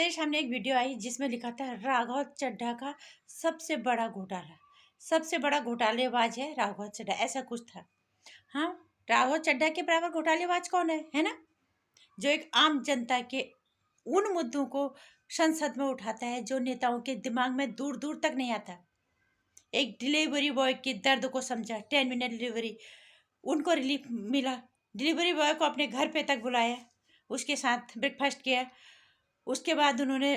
मेरे सामने एक वीडियो आई जिसमें लिखा था राघव चड्ढा का सबसे बड़ा घोटाला। सबसे बड़ा घोटालेबाज है राघव चड्ढा, ऐसा कुछ था। हाँ, राघव चड्ढा के बराबर घोटालेबाज कौन है ना? जो एक आम जनता के उन मुद्दों को संसद में उठाता है जो नेताओं के दिमाग में दूर दूर तक नहीं आता। एक डिलीवरी बॉय के दर्द को समझा, 10 मिनट डिलीवरी, उनको रिलीफ मिला। डिलीवरी बॉय को अपने घर पे तक बुलाया, उसके साथ ब्रेकफास्ट किया। उसके बाद उन्होंने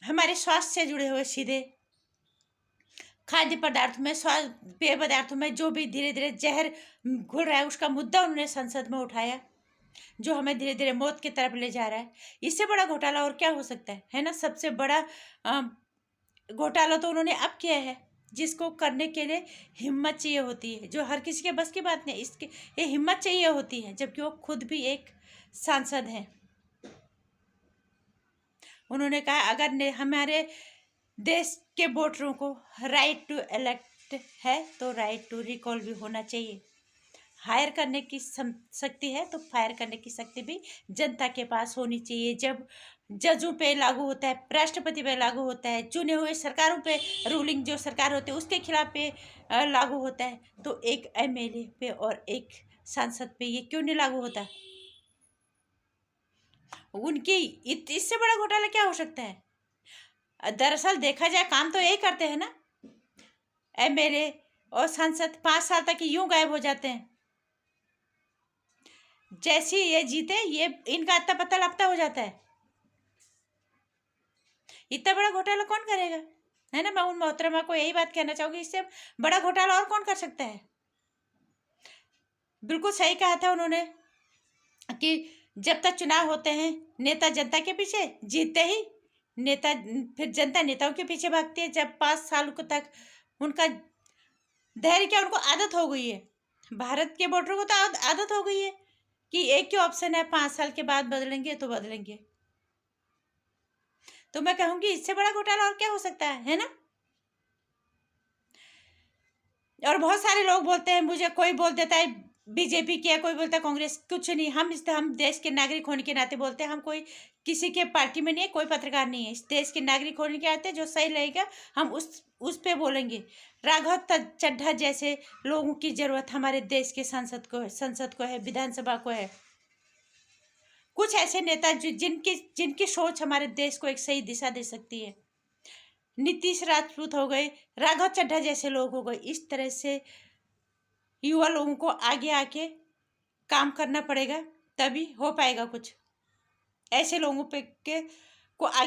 हमारे स्वास्थ्य से जुड़े हुए सीधे खाद्य पदार्थ में, स्वास्थ्य पेय पदार्थों में जो भी धीरे धीरे जहर घुल रहा है उसका मुद्दा उन्होंने संसद में उठाया, जो हमें धीरे धीरे मौत की तरफ ले जा रहा है। इससे बड़ा घोटाला और क्या हो सकता है ना? सबसे बड़ा घोटाला तो उन्होंने अब किया है, जिसको करने के लिए हिम्मत चाहिए होती है, जो हर किसी के बस की बात नहीं। इसके ये हिम्मत चाहिए होती है, जबकि वो खुद भी एक सांसद हैं। उन्होंने कहा अगर हमारे देश के वोटरों को राइट टू इलेक्ट है तो राइट टू रिकॉल भी होना चाहिए। हायर करने की शक्ति है तो फायर करने की शक्ति भी जनता के पास होनी चाहिए। जब जजों पे लागू होता है, राष्ट्रपति पे लागू होता है, चुने हुए सरकारों पे, रूलिंग जो सरकार होती है उसके खिलाफ पे लागू होता है, तो एक एमएलए पे और एक सांसद पे ये क्यों नहीं लागू होता? उनकी इससे बड़ा घोटाला क्या हो सकता है? दरअसल देखा जाए काम तो यही करते हैं ना। एमएलए और सांसद 5 साल तक यूं गायब हो जाते हैं, जैसे ही ये जीते ये इनका अत्ता पत्ता लापता हो जाता है। इतना बड़ा घोटाला कौन करेगा, है ना? मैं उन मोहतरमा को यही बात कहना चाहूँगी, इससे बड़ा घोटाला और कौन कर सकता है? बिल्कुल सही कहा था उन्होंने कि जब तक चुनाव होते हैं नेता जनता के पीछे, जीतते ही नेता फिर जनता नेताओं के पीछे भागती है। जब 5 साल को तक उनका धैर्य क्या, उनको आदत हो गई है। भारत के वोटरों को तो आदत हो गई है कि एक ही ऑप्शन है, 5 साल के बाद बदलेंगे तो बदलेंगे। तो मैं कहूँगी इससे बड़ा घोटाला और क्या हो सकता है ना? और बहुत सारे लोग बोलते हैं, मुझे कोई बोल देता है बीजेपी की है, कोई बोलता है कांग्रेस। कुछ नहीं, हम देश के नागरिक होने के नाते बोलते हैं। हम कोई किसी के पार्टी में नहीं है, कोई पत्रकार नहीं है। इस देश के नागरिक होने के नाते जो सही रहेगा हम उस पे बोलेंगे। राघव चड्ढा जैसे लोगों की जरूरत हमारे देश के संसद को है, विधानसभा को है। कुछ ऐसे नेता जिनकी सोच हमारे देश को एक सही दिशा दे सकती है। नीतीश राजपूत हो गए, राघव चड्ढा जैसे लोग हो गए। इस तरह से युवा लोगों को आगे आके काम करना पड़ेगा, तभी हो पाएगा कुछ। ऐसे लोगों पे को आगे